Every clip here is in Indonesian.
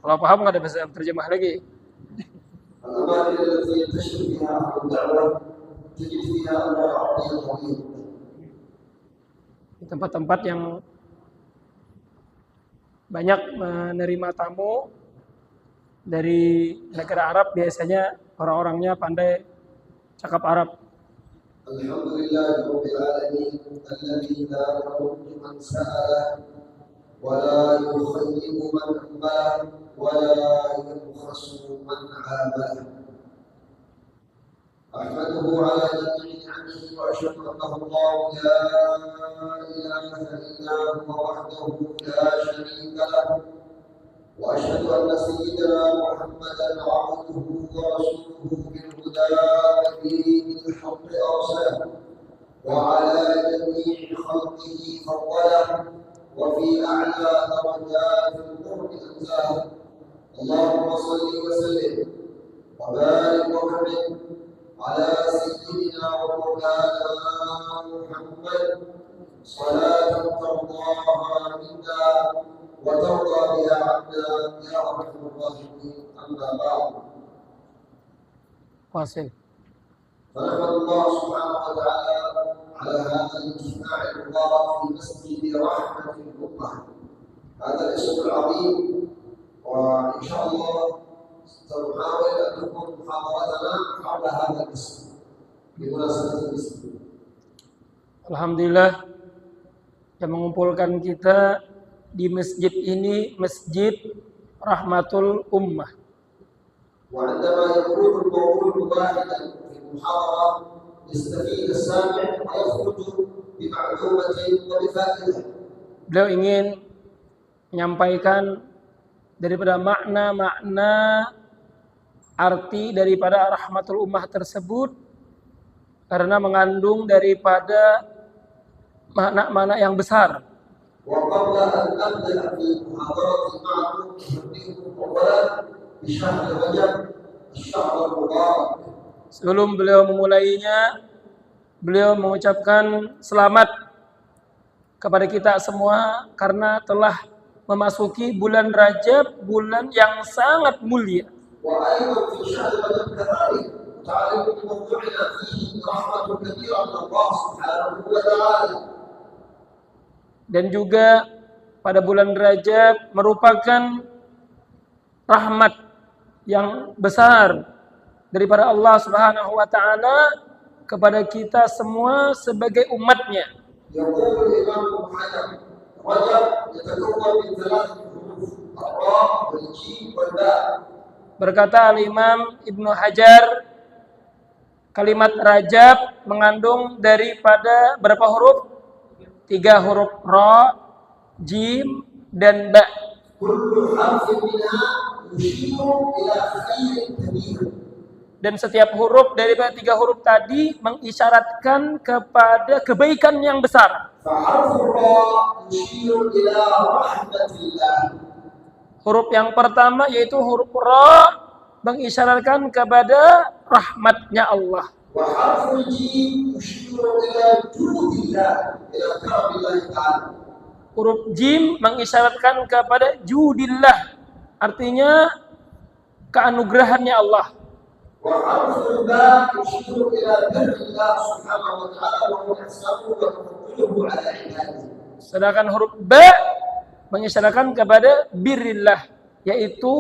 Kalau paham nggak ada bahasa terjemah lagi. Di tempat-tempat yang banyak menerima tamu dari negara Arab, biasanya orang-orangnya pandai cakap Arab. Alhamdulillah Rabbil Alamin alladzi la yurdu man sa'ala wa la yukhayyibu man amala wa la yubkhasu man 'abada. Ahmaduhu 'ala jami'i ni'amihi wa asyhadu annahu la ilaha illa huwa wahdahu la syarika lahu wa asyhadu anna sayyidina Muhammadan 'abduhu wa rasuluhu bil huda wa dinil haqqi arsalahu وعلى جميع خلقه فضله وفي أعلى درجات القرب أنزاه اللهم صل وسلم وبارك وكرم على سيدنا ومولانا محمد صلاة ترضاها منا وترضى بها عنا يا أرحم الراحمين أما بعد Wasil. فنحمد الله سبحانه وتعالى على هذا الاجتماع المبارك في مسجد رحمة الأمة هذا الاسم العظيم وإن شاء الله سنحاول أن تكون محاضرتنا حول هذا الاسم بمناسبة الاسم. Alhamdulillah yang mengumpulkan kita di masjid ini, Masjid Rahmatul Ummah. وعندما يكون الموضوع واحدا في المحاضرة يستفيد السامع ويخرج بمعلومة وبفائدة. Beliau ingin menyampaikan daripada makna-makna arti daripada Rahmatul Ummah tersebut karena mengandung daripada makna-makna yang besar. وقبل أن أبدأ في محاضرتي معكم أهنئكم أولا بشهر رجب الشهر المبارك. Sebelum beliau memulainya, beliau mengucapkan selamat kepada kita semua karena telah memasuki bulan Rajab, bulan yang sangat mulia. وأيضا في شهر رجب كذلك تعلم موضوعنا فيه رحمة كبيرة من الله سبحانه وتعالى. Dan juga pada bulan Rajab merupakan rahmat yang besar daripada Allah Subhanahu wa taala kepada kita semua sebagai umatnya. يقول الإمام ابن حجر رجب يتكون من ثلاثة حروف الراء والجيم والباء. Berkata Al-Imam Ibnu Hajar, kalimat Rajab mengandung daripada berapa huruf? 3 huruf ra, jim, dan ba. كل حرف منها يشير إلى خير كبير. Dan setiap huruf daripada 3 huruf tadi mengisyaratkan kepada kebaikan yang besar. فحرف الراء يشير إلى رحمة الله. Huruf yang pertama yaitu huruf ra mengisyaratkan kepada rahmatnya Allah. وحرف الجيم يشير إلى جود الله إلى كرم الله تعالى. Huruf jim mengisyaratkan kepada judillah, artinya keanugerahannya Allah. وحرف الباء يشير إلى بر الله سبحانه وتعالى وهو إحسانه وتفضله على عباده. Sedangkan huruf ba mengisyaratkan kepada birrillah, yaitu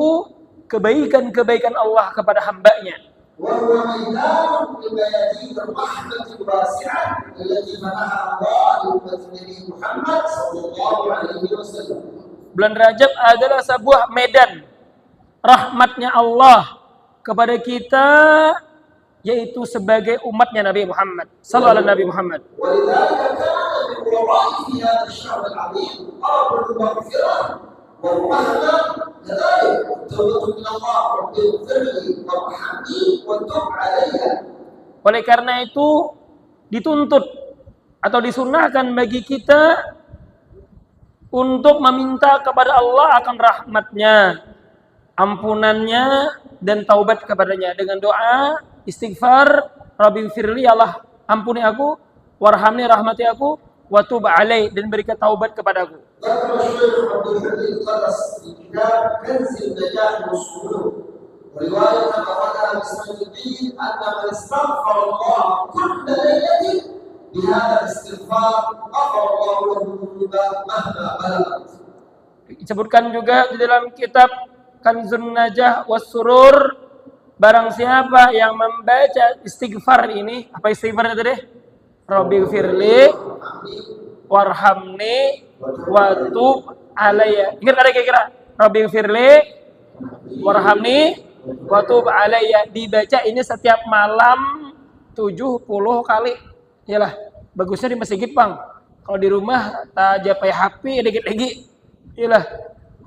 kebaikan-kebaikan Allah kepada hambanya. وهو ميدان من ميادين الرحمة الواسعة التي منحها الله لأمة النبي محمد صلى الله عليه وسلم. Bulan Rajab adalah sebuah medan rahmatnya Allah kepada kita, yaitu sebagai umatnya Nabi Muhammad sallallahu alaihi Muhammad. ولذلك كان من وراء في هذا الشهر العظيم طلب المغفرة والرحمة كذلك والتوبة من الله رب اغفر لي وارحمني وتب علي. Oleh karena itu dituntut atau disunahkan bagi kita untuk meminta kepada Allah akan rahmatnya, ampunannya, dan taubat kepadanya dengan doa istighfar, Rabbi firli, Allah ampuni aku, warhamni, rahmati aku, wa tub alai, dan berikan taubat kepadaku. ذكر الشيخ عبد الحميد القدس في كتاب كنز النجاح والسرور. ورواية أوردها بسند جيد أن من استغفر الله كل ليلة بهذا الاستغفار غفر الله له ذنوبه مهما بلغت. Disebutkan juga di dalam kitab Kanzun Najah was-Surur, barang siapa yang membaca istighfar ini, apa istighfarnya tadi? Rabbighfirli warhamni watub alayya. Ingat ada kira-kira? Rabbighfirli warhamni watub alayya. Dibaca ini setiap malam 70 kali. Iyalah, bagusnya di masjid, Bang. Kalau di rumah aja pakai HP dikit-dikit. Iyalah,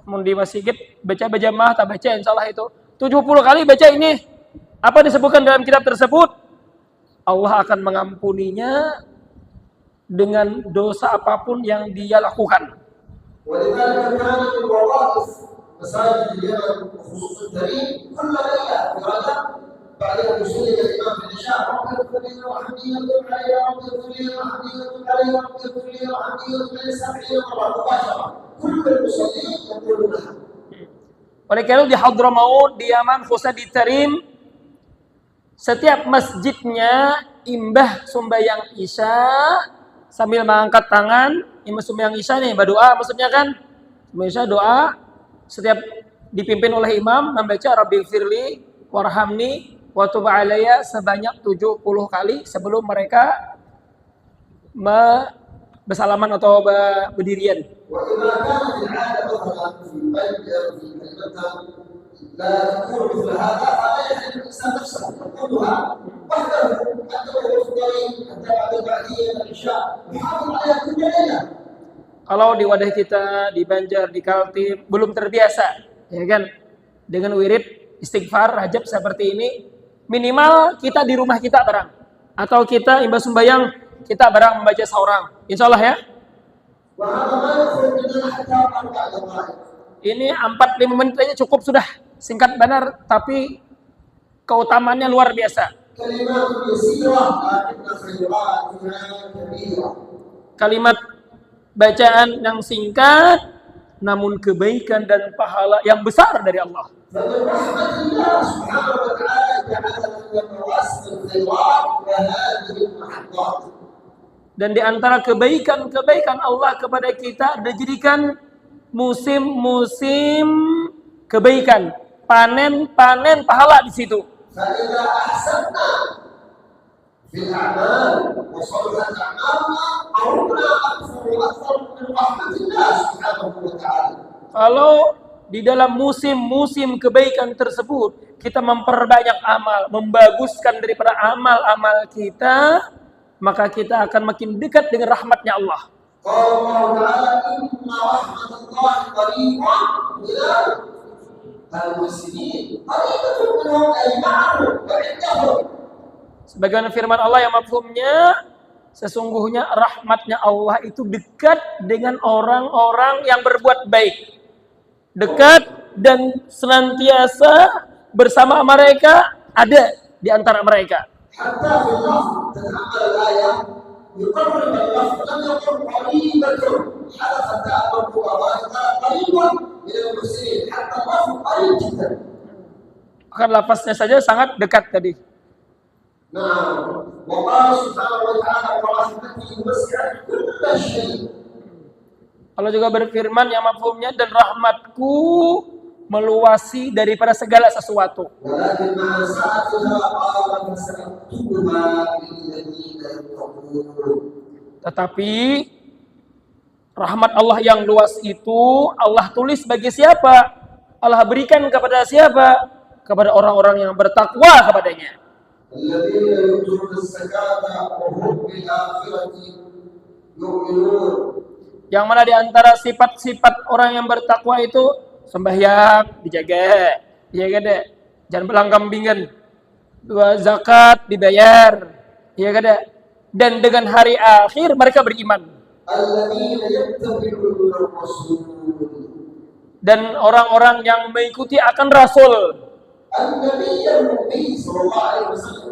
mau di masjid baca mah tak baca insyaallah itu 70 kali baca ini. Apa disebutkan dalam kitab tersebut? Allah akan mengampuninya dengan dosa apapun yang dia lakukan. Oleh karena di Hadramaut, di Yaman, khususnya di Tarim, setiap masjidnya imbah sembahyang Isya sambil mengangkat tangan, imbah sembahyang Isya nih, berdoa maksudnya kan, sembahyang Isya doa, setiap dipimpin oleh imam membaca Rabbighfirli warhamni wa tub alayya sebanyak 70 kali sebelum mereka bersalaman atau berdirian. Kalau di wadah kita, di Banjar, di Kaltim belum terbiasa, ya kan, dengan wirid istighfar rajab seperti ini, minimal kita di rumah kita barang, atau kita imbas sembahyang kita barang membaca seorang, insya Allah ya. Ini 4-5 menit aja cukup sudah, singkat benar, tapi keutamaannya luar biasa. Kalimat bacaan yang singkat, namun kebaikan dan pahala yang besar dari Allah. Dan di antara kebaikan-kebaikan Allah kepada kita, dijadikan musim-musim kebaikan, panen pahala di situ. Kalau di dalam musim-musim kebaikan tersebut kita memperbanyak amal, membaguskan daripada amal-amal kita, maka kita akan makin dekat dengan rahmatnya Allah. Sebagaimana firman Allah yang mafhumnya, sesungguhnya rahmatnya Allah itu dekat dengan orang-orang yang berbuat baik. Dekat dan senantiasa bersama mereka, ada di antara mereka. Bahkan lafaznya saja sangat dekat tadi. Allah juga berfirman yang mafhumnya, dan rahmatku meluasi daripada segala sesuatu. Tetapi rahmat Allah yang luas itu Allah tulis bagi siapa? Allah berikan kepada siapa? Kepada orang-orang yang bertakwa kepadanya. Yang mana di antara sifat-sifat orang yang bertakwa itu sembahyang dijaga, deh. Jangan belang kambingan. Dua zakat dibayar, deh. Dan dengan hari akhir mereka beriman. Dan orang-orang yang mengikuti akan Rasul,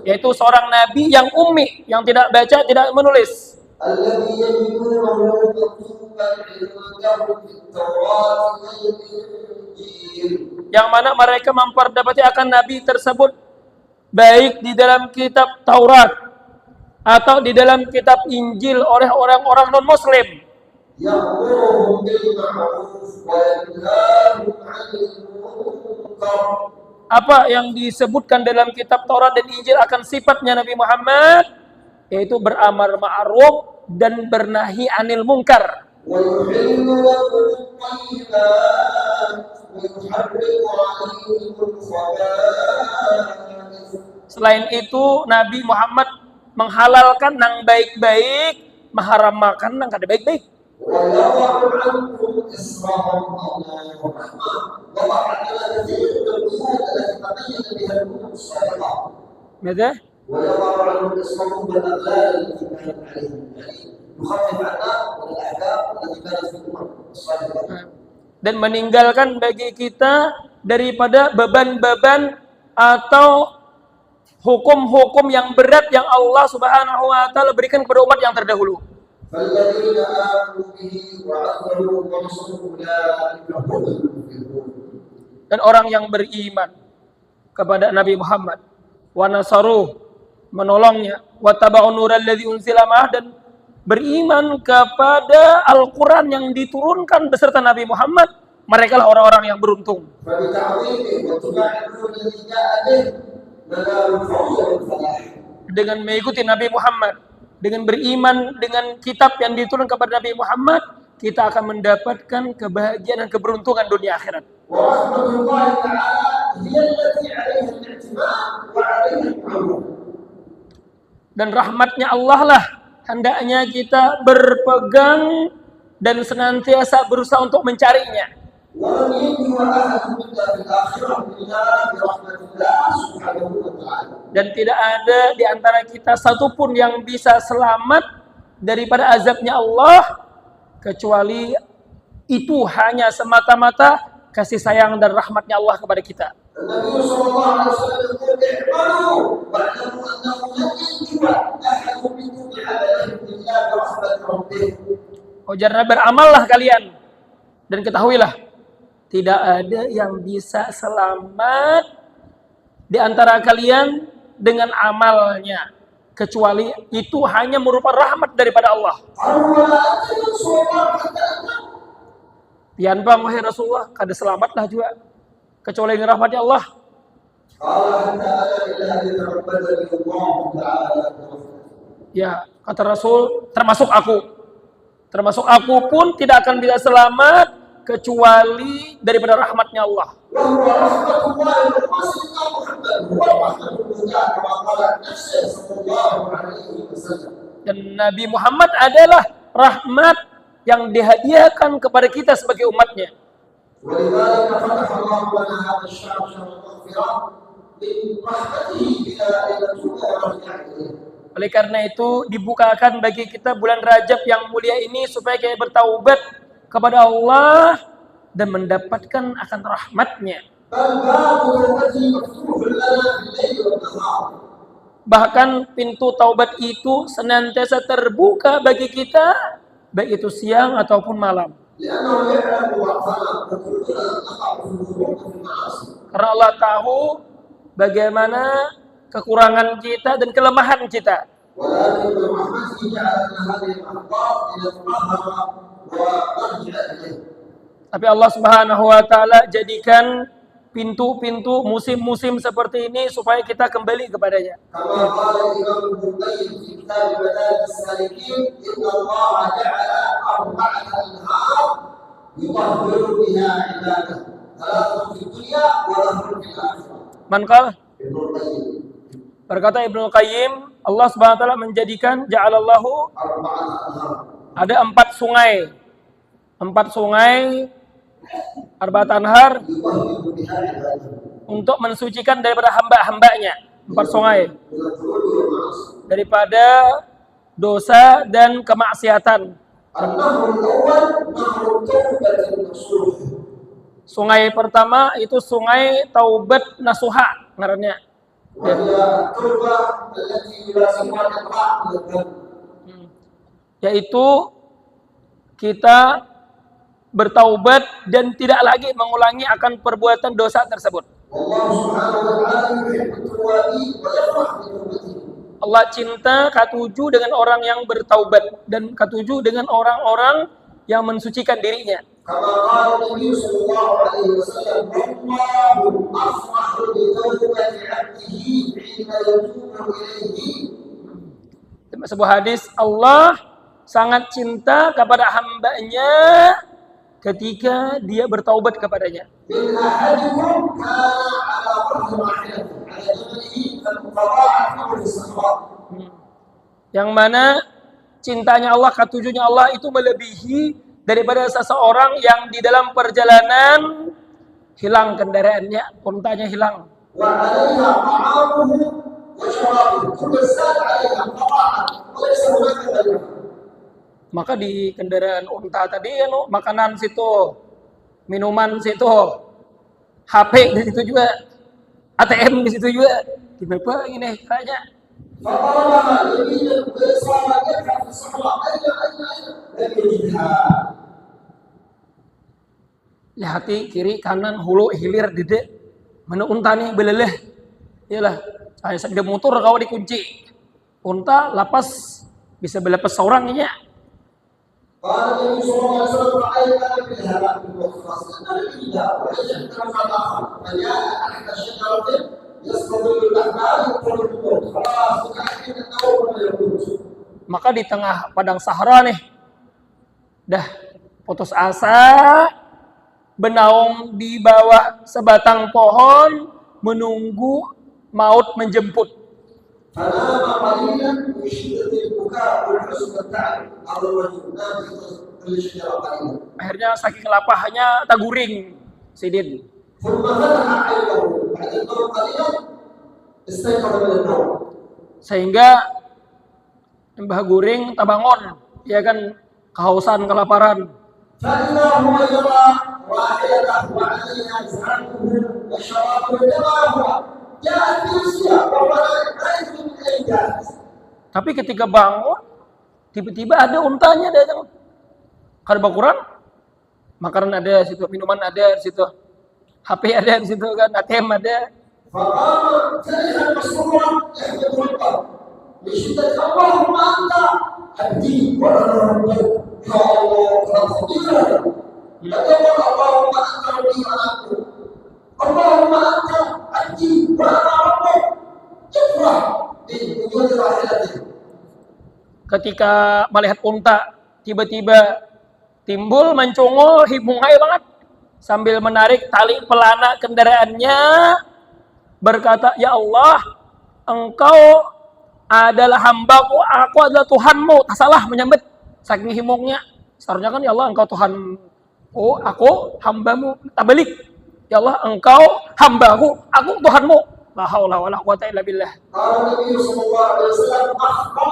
yaitu seorang nabi yang ummi, yang tidak baca, tidak menulis. الذي يجدونه مكتوبا عندهم في التوراة والإنجيل. Yang mana mereka memperdapati akan Nabi tersebut baik di dalam kitab Taurat atau di dalam kitab Injil oleh orang-orang non-Muslim. يأمرهم بالمعروف وينهاهم عن المنكر. Apa yang disebutkan dalam kitab Taurat dan Injil akan sifatnya Nabi Muhammad, yaitu beramar ma'ruf dan bernahi anil munkar. ويحل لكم الطيبات ويحرم عليكم الخبائث. Selain itu, Nabi Muhammad menghalalkan nang baik-baik, mengharamkan nang kada baik-baik. ويضع عنكم إصرهم الله الرحمن. وضع عننا كثير من القيود التي تبين بها الأمور السابقة. Gitu? ويضع عنهم إصرهم والأغلال التي كانت عليهم. يخفف عنا من الأحكام التي كانت في الأمم السابقة. Dan meninggalkan bagi kita daripada beban-beban atau hukum-hukum yang berat yang Allah Subhanahu wa taala berikan kepada umat yang terdahulu. فالذين آمنوا به وعذروه ونصروه أولئك هم المفلحون. Dan orang yang beriman kepada Nabi Muhammad, wa nasaruh, menolongnya, wa taba'un nural ladzi unzila ma'ah, dan beriman kepada Al-Qur'an yang diturunkan beserta Nabi Muhammad, mereka lah orang-orang yang beruntung. فبتعظيمه واتباع النور الذي جاء به ننال الفوز والفلاح. Dengan mengikuti Nabi Muhammad, dengan beriman dengan kitab yang diturunkan kepada Nabi Muhammad, kita akan mendapatkan kebahagiaan dan keberuntungan dunia akhirat. ورحمة الله تعالى هي التي عليها الاعتماد وعليها التعود. Dan rahmatnya Allah lah hendaknya kita berpegang dan senantiasa berusaha untuk mencarinya. ولن ينجو أحد منا في الآخرة إلا برحمة الله سبحانه وتعالى. Dan tidak ada di antara kita satupun yang bisa selamat daripada azabnya Allah, kecuali itu hanya semata-mata kasih sayang dan rahmatnya Allah kepada kita. النبي صلى الله عليه وسلم يقول اعملوا واعلموا أنه لن ينجو أحد منكم بعمله إلا برحمة ربه. Ujarnya, beramallah kalian dan ketahuilah tidak ada yang bisa selamat di antara kalian dengan amalnya, kecuali itu hanya merupakan rahmat daripada Allah. Pian bang, wahai Rasulullah, kada selamatlah juga kecuali dengan rahmatnya Allah. Ya, kata Rasul, termasuk aku pun tidak akan bisa selamat kecuali daripada rahmatnya Allah. Dan Nabi Muhammad adalah rahmat yang dihadiahkan kepada kita sebagai umatnya. Oleh karena itu dibukakan bagi kita bulan Rajab yang mulia ini supaya kita bertaubat kepada Allah dan mendapatkan akan rahmatnya. Bahkan pintu taubat itu senantiasa terbuka bagi kita, baik itu siang ataupun malam. Karena Allah tahu bagaimana kekurangan kita dan kelemahan kita. Tapi Allah Subhanahu wa taala jadikan pintu-pintu musim-musim seperti ini supaya kita kembali kepadanya. Mankal berkata Ibnu Qayyim, Allah Subhanahu wa taala menjadikan ja'alallahu ada 4 sungai. 4 sungai Arba'at anhar untuk mensucikan daripada hamba-hambanya. 4 sungai daripada dosa dan kemaksiatan. Sungai pertama itu sungai taubat nasuha ngarannya. yaitu kita bertaubat dan tidak lagi mengulangi akan perbuatan dosa tersebut. والله سبحانه وتعالى يحب التوابين ويفرح بتوبتهم. Allah cinta ketujuh dengan orang yang bertaubat dan ketujuh dengan orang-orang yang mensucikan dirinya. كما قال النبي صلى الله عليه وسلم والله أفرح بتوبة عبده حين يتوب إليه. Sebuah hadis, Allah sangat cinta kepada hambanya ketika dia bertaubat kepadanya. من أحدكم كان على قدر راحلته على جبله فضاعت له في الصحراء. Yang mana cintanya Allah, ketujuhnya Allah itu melebihi daripada seseorang yang di dalam perjalanan hilang kendaraannya, untanya hilang. وعليها طعامه وشرابه ثم زاد عليها قطعا وليس هناك غيرها. Maka di kendaraan unta tadi makanan situ, minuman situ, HP di situ juga, ATM di situ juga. Kenapa ini kayaknya? فطالما يمينا ويسارا يبحث في الصحراء أين لم يجدها. Lihati kiri kanan hulu hilir dede mana unta nih beleleh iyalah saya sedang motor kau dikunci unta lapas bisa belepas seorang nya. قال النبي صلى الله عليه وسلم رأيت في الهلاك والخلاص أنا الإله وليس كما آخر فجاء تحت الشجرة يستظل الأحباب يدخل الموت خلاص وكأن النوم يموت. Maka di tengah padang sahara nih dah putus asa benaung di bawah sebatang pohon menunggu maut menjemput. فنام قليلا من شدة البكاء والحزن والتعب على الرجل نام في الشجرة قليلا. Akhirnya saking lapahnya taguring Sidin. ثم فتح عينه بعد النوم قليلا استيقظ من النوم. Sehingga Mbah Guring tabangon, ya kan kehausan, kelaparan. فإذا هو يرى راحلته وعليها زعمه وشرابه كما هو جاءت روسيا وهو لا يدري من أين جاءت. Tapi ketika bangun, tiba-tiba ada untanya datang. Kada bakuran, makanan ada di situ, minuman ada di situ, HP ada di situ kan, ATM ada. فقام فرحا مسرورا يحمد ربه لشدة اللهم أنت عبدي وأنا ربك يا الله قد خطيئا فقال اللهم أنت ربي وأنا عبدك اللهم أنت عبدي وأنا ربك افرح بوجود راحلته. Ketika melihat unta, tiba-tiba timbul mencungul hibungai banget sambil menarik tali pelana kendaraannya, berkata, "Ya Allah, Engkau adalah hambaku, aku adalah Tuhanmu." Tak salah menyambut saking himungnya. Seharusnya kan, "Ya Allah, Engkau Tuhanku, aku hambamu." Tak balik. "Ya Allah, Engkau hambaku, aku Tuhanmu." La haula wala quwata illa billah. قال النبي صلى الله عليه وسلم أخطأ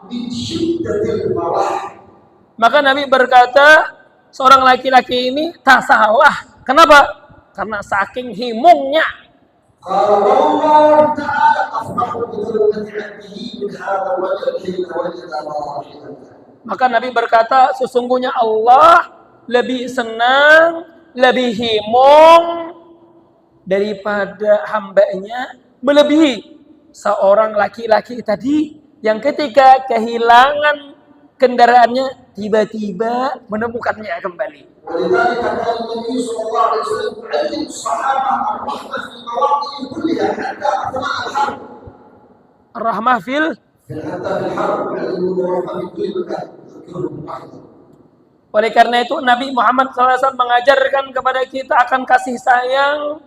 من شدة الفرح. Maka Nabi berkata, seorang laki-laki ini tak salah. Kenapa? Karena saking himungnya. قال والله تعالى أفرح بتوبة عبده من هذا الرجل حين وجد راحلته. Maka Nabi berkata, sesungguhnya Allah lebih senang, lebih himung daripada hambanya melebihi seorang laki-laki tadi yang ketika kehilangan kendaraannya tiba-tiba menemukannya kembali. ولذلك كان النبي صلى الله عليه وسلم يعلم الصحابة الرحمة في المواطن كلها حتى أثناء الحرب. Rahmah fil حتى في الحرب يعلمون الرحمة في كل مكان يذكرهم الرحمة. Oleh karena itu Nabi Muhammad SAW mengajarkan kepada kita akan kasih sayang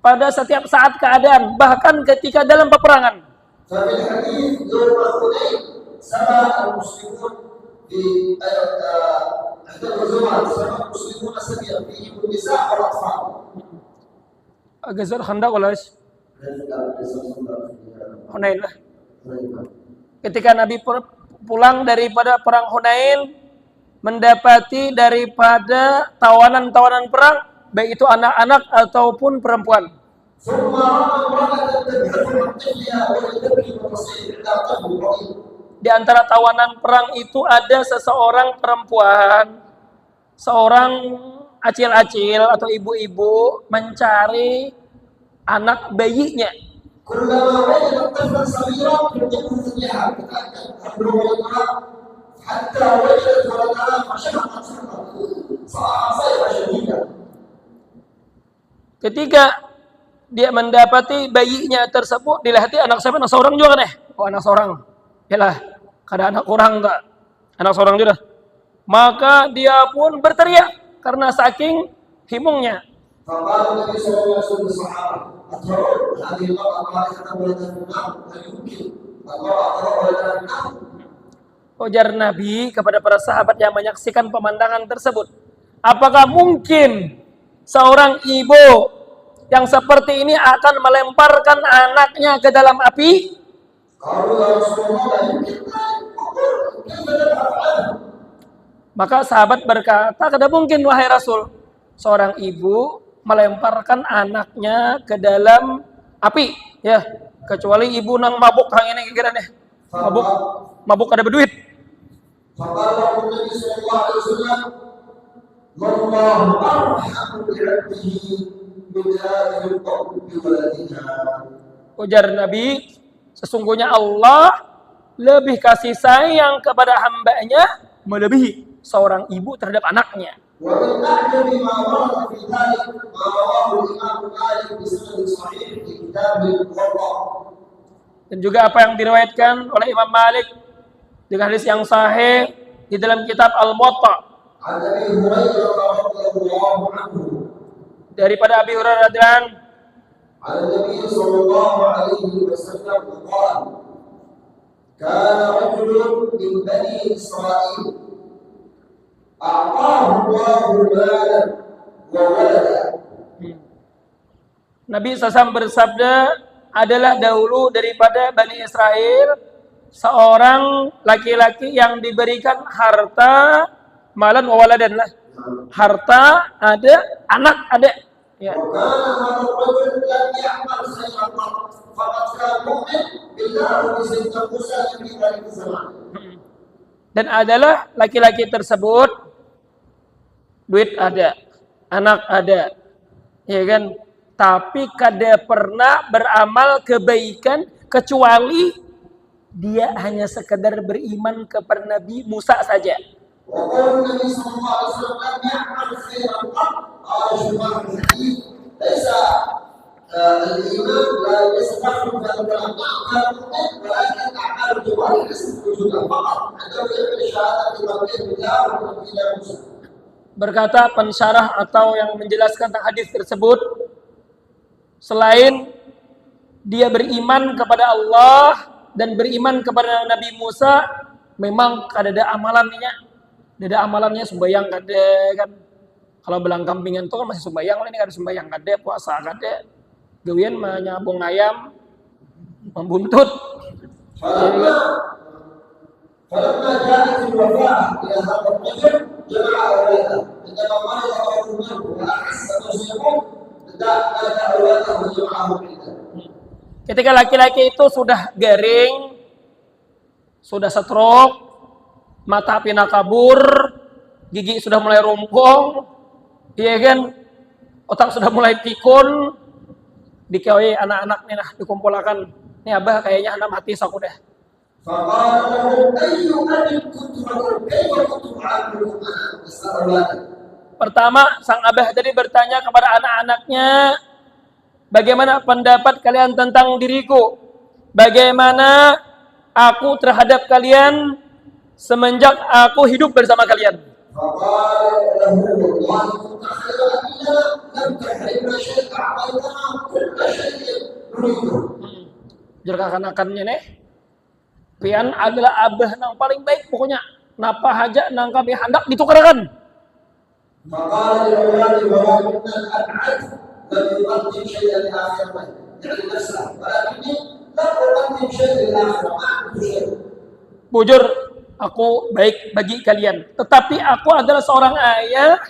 pada setiap saat keadaan, bahkan ketika dalam peperangan. ففي الحديث يوم الحنين سبى المسلمون في إحدى الغزوات سبى المسلمون سبيا فيهم النساء والأطفال. Agazar Khandaq wala Hunain lah. Ketika Nabi pulang daripada perang Hunain, mendapati daripada tawanan-tawanan perang, baik itu anak-anak ataupun perempuan. ثم رأى امرأة تبحث عن طفلها وهي تبكي وتصيح عند طفل رضيع. di antara tawanan perang itu ada seseorang perempuan, seorang acil-acil atau ibu-ibu mencari anak bayinya. كلما وجدت طفلا صغيرا تلقته إياها حتى وجدت ولدها فشقت صيحة شديدة. Ketika dia mendapati bayinya tersebut, dilihati anak siapa? Anak seorang juga kan? Oh, anak seorang. Yalah, kada anak orang tak. Anak seorang juga. Maka dia pun berteriak karena saking himungnya. فقال النبي صلى الله عليه وسلم للصحابة أترون هذه المرأة طارحة ولدها في النار هل يمكن المرأة ترى ولدها في النار؟ Ujar Nabi kepada para sahabat yang menyaksikan pemandangan tersebut, apakah mungkin seorang ibu yang seperti ini akan melemparkan anaknya ke dalam api? Maka sahabat berkata, tidak mungkin wahai Rasul, seorang ibu melemparkan anaknya ke dalam api, ya, kecuali ibu nang mabuk hang ini kira nih. Mabuk ada berduit. Ujar Nabi, sesungguhnya Allah lebih kasih sayang kepada hambanya melebihi seorang ibu terhadap anaknya. Dan juga apa yang diriwayatkan oleh Imam Malik dengan hadis yang sahih di dalam kitab Al-Muwatta daripada Abi Hurairah radhiyallahu anhu, Nabi sallallahu alaihi wasallam berkata, "Kana rajulun min bani Israil a'tahu Allahu malan wa walada." Nabi SAW bersabda, adalah dahulu daripada Bani Israel seorang laki-laki yang diberikan harta, malan wa waladan lah. Harta ada, anak ada. Ya. Dan adalah laki-laki tersebut duit ada, anak ada, ya kan? Tapi kada pernah beramal kebaikan kecuali dia hanya sekedar beriman kepada Nabi Musa saja. Berkata pensyarah atau yang menjelaskan tentang hadis tersebut, selain dia beriman kepada Allah dan beriman kepada Nabi Musa, memang ada amalannya. Ada amalannya sembahyang kada kan. Kalau belang kampingan itu kan masih sembahyang, ini kada sembahyang kada, puasa kada. Gawian menyambung ayam, membuntut. Ketika laki-laki itu sudah garing, sudah stroke, mata pina kabur, gigi sudah mulai rumpung, iya kan, otak sudah mulai pikun, dikawai anak-anak nih nah dikumpulkan, nih abah kayaknya anak mati saku deh. Pertama, sang abah tadi bertanya kepada anak-anaknya, bagaimana pendapat kalian tentang diriku? Bagaimana aku terhadap kalian semenjak aku hidup bersama kalian? Jika kanakannya nih, pian adalah abah nang paling baik pokoknya. Napa haja nang kami hendak ditukarkan. Bujur, aku baik bagi kalian. Tetapi aku adalah seorang ayah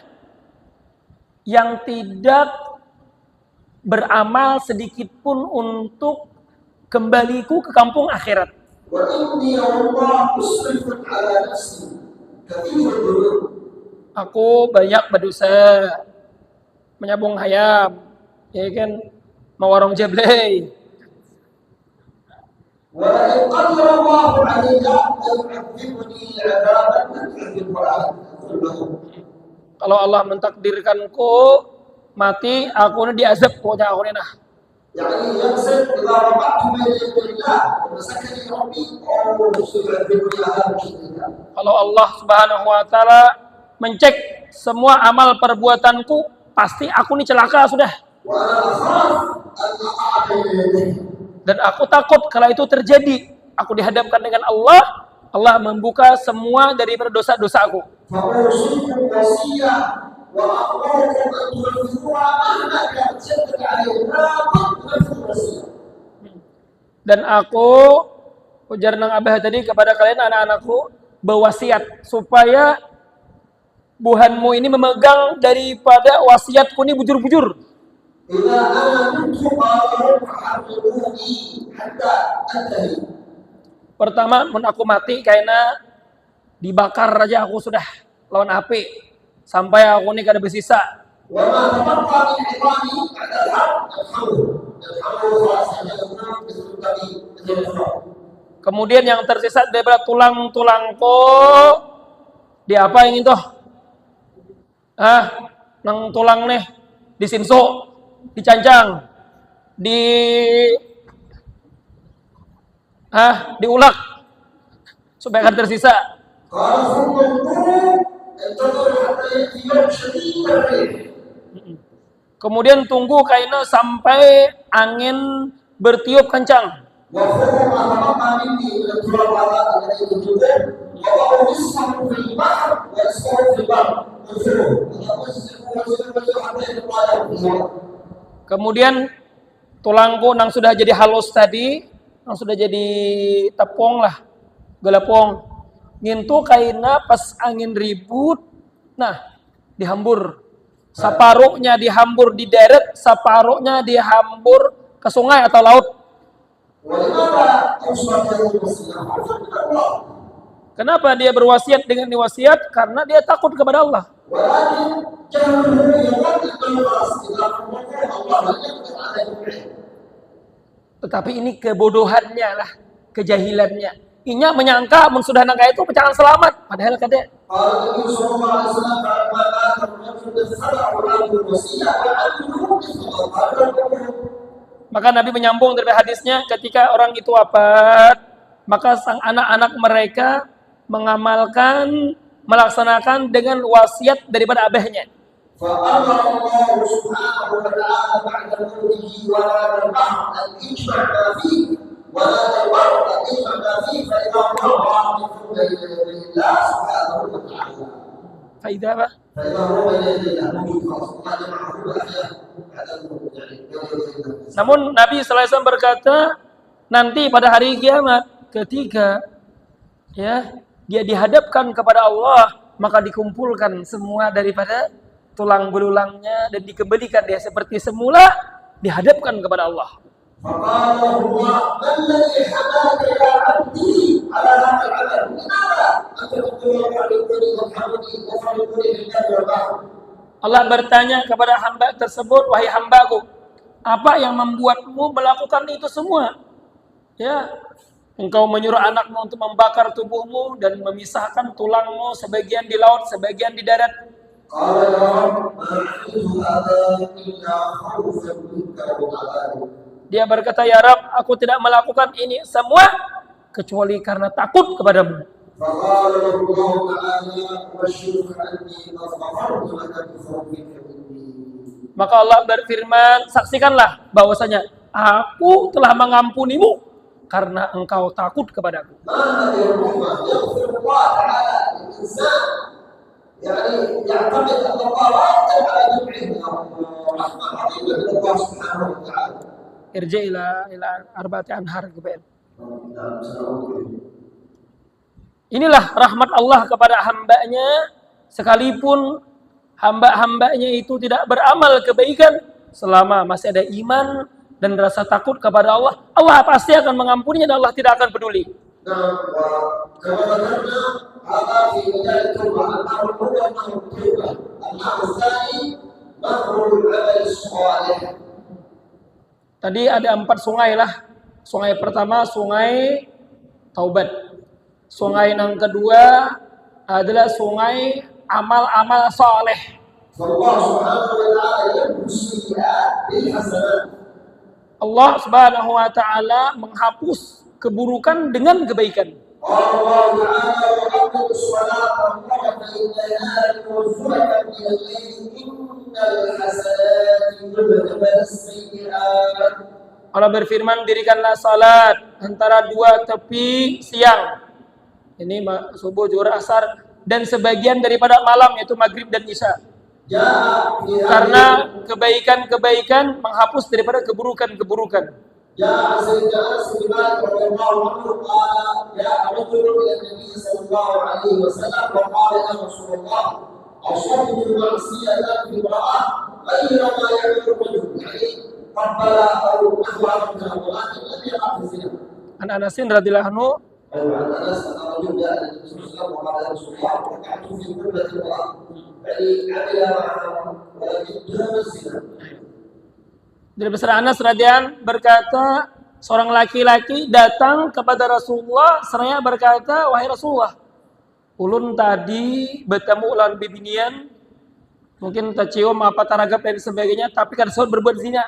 yang tidak beramal sedikit pun untuk kembaliku ke kampung akhirat. وإني والله مسرف على نفسي كثير الذنوب. Aku banyak berdosa, menyambung hayam, ya kan, mau warung jeblay. ولئن قدر الله علي ليعذبني عذابا لم يعذبه أحد قبله. Kalau Allah mentakdirkanku mati, aku ini diazab pokoknya aku ini nah. يعني يقصد إذا رفعت بين يدي الله ومسكني ربي أو سيعذبني عذابا شديدا. Kalau Allah Subhanahu wa taala mencek semua amal perbuatanku, pasti aku ini celaka sudah. وأنا أخاف أن أقع بين يديه. Dan aku takut kalau itu terjadi, aku dihadapkan dengan Allah, Allah membuka semua dari dosa-dosa aku. فأوصيكم وصية وأمركم أن تنفذوها مهما كانت شدة عليكم لا تنفذوا الوصية. Dan aku ujar nang abah tadi kepada kalian anak-anakku berwasiat supaya buhanmu ini memegang daripada wasiatku ini bujur-bujur. إذا أنا كنت قادرا فحرقوني حتى أنتهي. Pertama, mun aku mati karena dibakar aja aku sudah lawan api sampai aku ini kada bersisa. وما تبقى من عظامي بعد الحرب الحمل خلاص يكون مثل الطبيب مثل الفرق. Kemudian yang tersisa daripada tulang-tulangku di apa yang itu? Nang tulang nih disinso, dicancang, diulak supaya kan tersisa. قال ثم انتظر حتى يأتي يوم شديد الريح. Kemudian tunggu kaina sampai angin bertiup kencang. وخذوا ما تبقى مني من التراب هذا الذي تنفذه وضعوا نصفه في البحر ونصفه في البر انفذوه حتى يبقى يوم. Kemudian tulangku nang sudah jadi halus tadi, nang sudah jadi tepung lah, gelapong. Ngintu kaina pas angin ribut, nah dihambur. Separuhnya dihambur di darat, separuhnya dihambur ke sungai atau laut. Kenapa dia berwasiat dengan wasiat? Karena dia takut kepada Allah. Tetapi ini kebodohannya lah, kejahilannya. Inya menyangka mun sudah nangka itu pecahan selamat, padahal kada. Maka Nabi menyambung dari hadisnya, ketika orang itu wafat, maka sang anak-anak mereka mengamalkan, melaksanakan dengan wasiat daripada abahnya. Faidah apa? Namun Nabi SAW berkata, nanti pada hari kiamat ketika dia dihadapkan kepada Allah, maka dikumpulkan semua daripada tulang belulangnya dan dikembalikan dia seperti semula, dihadapkan kepada Allah. Allah bertanya kepada hamba tersebut, wahai hambaku, apa yang membuatmu melakukan itu semua? Ya, engkau menyuruh anakmu untuk membakar tubuhmu dan memisahkan tulangmu sebagian di laut, sebagian di darat. Dia berkata, ya Rabb, aku tidak melakukan ini semua kecuali karena takut kepadamu. Maka Allah berfirman, saksikanlah bahwasanya aku telah mengampunimu karena engkau takut kepadaku. Irja ila arba'ati anhar. Inilah rahmat Allah kepada hambanya, sekalipun hamba-hambanya itu tidak beramal kebaikan, selama masih ada iman dan rasa takut kepada Allah, Allah pasti akan mengampuninya dan Allah tidak akan peduli. نعم وكما ذكرنا هذا في مجال التوبة الأمر الأول أمر التوبة الأمر الثاني مهر العمل الصالح. Tadi ada 4 sungai lah. Sungai pertama sungai taubat. Sungai yang kedua adalah sungai amal-amal soleh. فالله سبحانه وتعالى يمحو السيئات بالحسنات. Allah Subhanahu wa taala menghapus keburukan dengan kebaikan. قال الله تعالى وأقم الصلاة طرفي النهار وزلفا من الليل إن الحسنات يذهبن السيئات. Allah berfirman, dirikanlah salat antara dua tepi siang. Ini subuh, zuhur, asar dan sebagian daripada malam yaitu maghrib dan isya. Karena kebaikan-kebaikan menghapus daripada keburukan-keburukan. جاء سيدنا انس بن مالك رضي الله عنه قال جاء رجل الى النبي صلى الله عليه وسلم وقال يا رسول الله اصبت معصيه في امراه غير ما يعمل الرجل يعني قبل او نحو من المراه لم يقع في الزنا. An Anasin radhiyallahu anhu. ايوه عن انس ان الرجل جاء الى النبي صلى الله عليه وسلم وقال يا رسول الله وقعت في قبله امراه يعني عمل معها ولكن دون الزنا. Dari besar Anas radhiyallahu berkata, seorang laki-laki datang kepada Rasulullah seraya berkata, wahai Rasulullah, ulun tadi bertemu ulan bibinian, mungkin tercium apa taragap dan sebagainya, tapi kan sudah berbuat zina.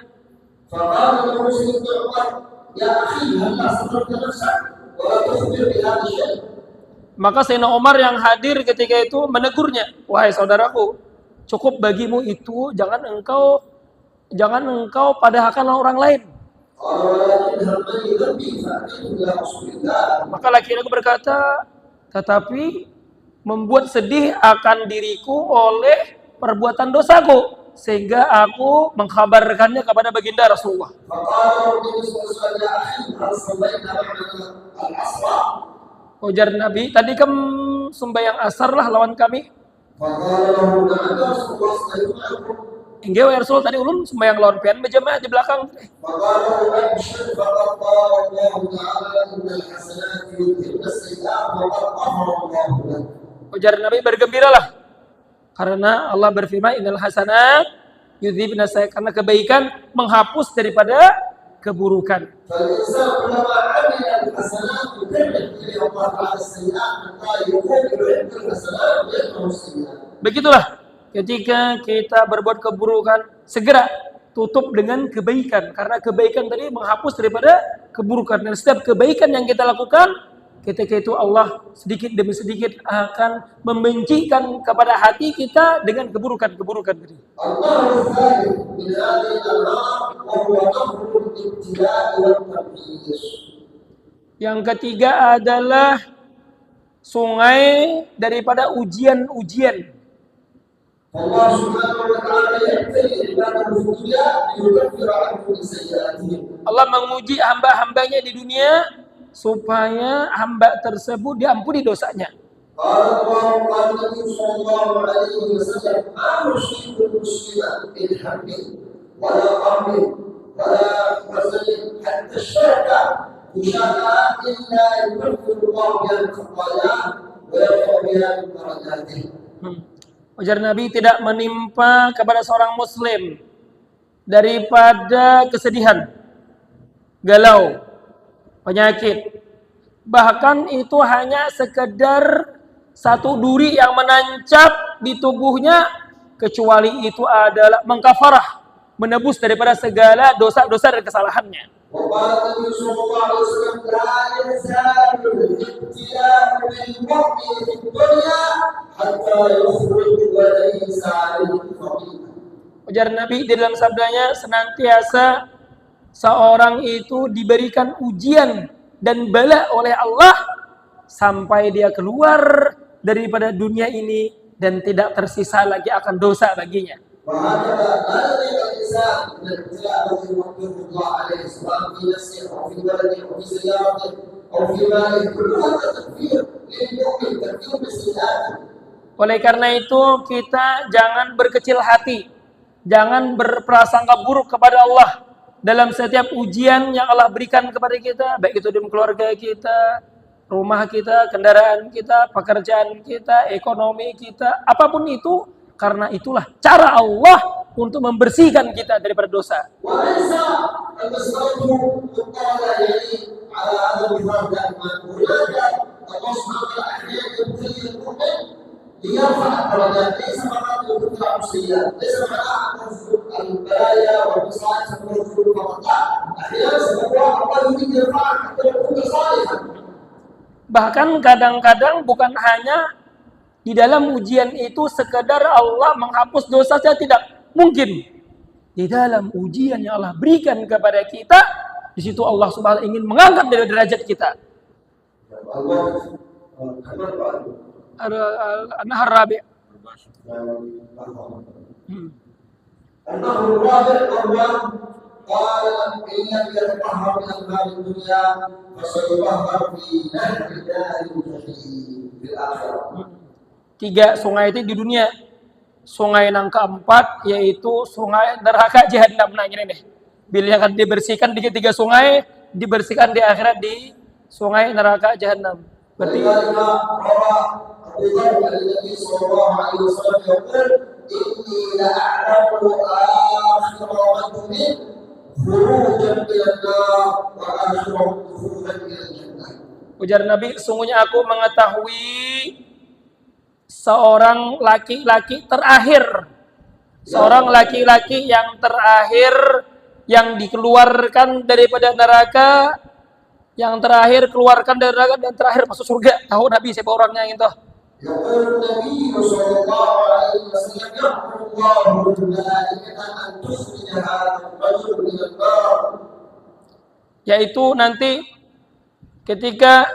Maka Sayyidina Umar yang hadir ketika itu menegurnya, wahai saudaraku, cukup bagimu itu, jangan engkau padahkan orang lain. Maka laki-laki berkata, tetapi membuat sedih akan diriku oleh perbuatan dosaku, sehingga aku mengkhabarkannya kepada baginda Rasulullah. Ujar Nabi, tadi kamu sembahyang asar lah lawan kami. Enggak ya Rasul, tadi ulun sembahyang lawan pian berjamaah di belakang. Ujar Nabi, bergembiralah karena Allah berfirman innal hasanat yudhibna sayyi'at, karena kebaikan menghapus daripada keburukan. Begitulah ketika kita berbuat keburukan, segera tutup dengan kebaikan, karena kebaikan tadi menghapus daripada keburukan. Dan setiap kebaikan yang kita lakukan, ketika itu Allah sedikit demi sedikit akan membencikan kepada hati kita dengan keburukan-keburukan tadi. Yang ketiga adalah sungai daripada ujian-ujian. Allah Subhanahu wa ta'ala yabtali ibadahu fi dunya liyukaffira anhum sayyi'atihim. Allah menguji hamba-hambanya di dunia supaya hamba tersebut diampuni dosanya. Qala Nabi sallallahu alaihi wasallam, "Ma yusibu al-muslima min hammin wala ghammin wala hazanin hatta syarka yushaka illa yukaffiru Allah biha al-khataya wa yarfa biha min darajatih." Ujar Nabi, tidak menimpa kepada seorang muslim daripada kesedihan, galau, penyakit, bahkan itu hanya sekedar satu duri yang menancap di tubuhnya, kecuali itu adalah mengkafarah, menebus daripada segala dosa-dosa dan kesalahannya. Ujar Nabi di dalam sabdanya, senantiasa seorang itu diberikan ujian dan bala oleh Allah sampai dia keluar daripada dunia ini dan tidak tersisa lagi akan dosa baginya. Oleh karena itu kita jangan berkecil hati, jangan berprasangka buruk kepada Allah dalam setiap ujian yang Allah berikan kepada kita, baik itu dalam keluarga kita, rumah kita, kendaraan kita, pekerjaan kita, ekonomi kita, apapun itu, karena itulah cara Allah untuk membersihkan kita daripada dosa. وليس المسألة مقالة يعني على هذا المثال دائما، هناك الله سبحانه وتعالى أحيانا يبتلي المؤمن ليرفع الدرجات، ليس فقط ليرفع السيئات، ليس معناه أن تذكر البلايا والمصائب تذكر فقط، لا، أحيانا سبحانه الله يريد يرفعك حتى لو كنت صالحا. Bahkan kadang-kadang bukan hanya di dalam ujian itu sekedar Allah menghapus dosa saja, tidak mungkin. Di dalam ujian yang Allah berikan kepada kita, di situ Allah Subhanahu wa taala ingin mengangkat dari derajat kita. An-Nahr Rabi'. النهر الرابع قال إن لم يتطهر من أنهار الدنيا فسيطهر في نهر دار الجحيم في الآخرة. 3 sungai itu di dunia. Sungai yang keempat yaitu sungai neraka jahanam. Nah ini nih. Bila akan dibersihkan di 3 sungai, dibersihkan di akhirat di sungai neraka jahanam. Berarti أبو ذر النبي صلى الله عليه وسلم يقول إني لأعلم آخر رجل خروجا إلى النار وآخرهم دخولا إلى الجنة. Ujar Nabi, sungguhnya aku mengetahui seorang laki-laki terakhir, seorang laki-laki yang terakhir yang dikeluarkan daripada neraka, yang terakhir keluarkan dari neraka dan terakhir masuk surga. Tahu Nabi siapa orangnya itu? يقول النبي صلى الله عليه وسلم يأمر الله الملائكة أن تخرج هذا الرجل من النار. Yaitu nanti ketika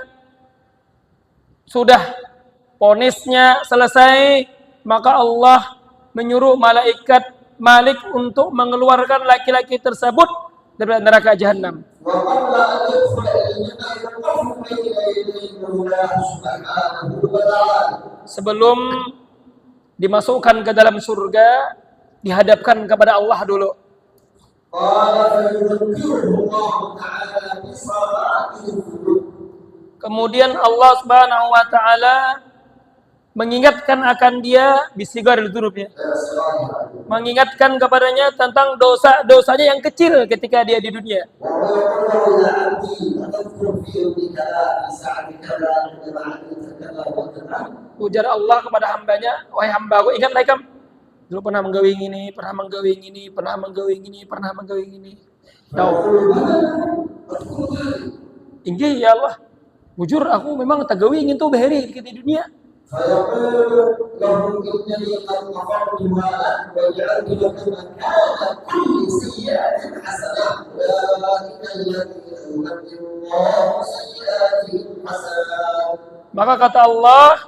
sudah vonisnya selesai, maka Allah menyuruh malaikat Malik untuk mengeluarkan laki-laki tersebut dari neraka jahanam. وقبل أن يدخل إلى الجنة يقف بين يدي مولاه سبحانه وتعالى. Sebelum dimasukkan ke dalam surga, dihadapkan kepada Allah dulu. قال فيذكره الله تعالى بصلاته القلوب. Kemudian Allah Subhanahu wa taala mengingatkan akan dia bisigar dzunubnya. Mengingatkan kepadanya tentang dosa-dosanya yang kecil ketika dia di dunia. Ujar Allah kepada hambanya, wahai hambaku, ingatlah kamu dulu pernah menggawe ini, pernah menggawe ini, pernah menggawe ini, pernah menggawe ini. Tahu? Inggih ya Allah. Jujur aku memang tagawi ingin tuh bahari di dunia. فيقول لهم إنني قد غفرت ما لك وجعلت لك مكان كل سيئة حسنة أولئك الذين يبدل الله سيئاتهم حسنات. Maka kata Allah,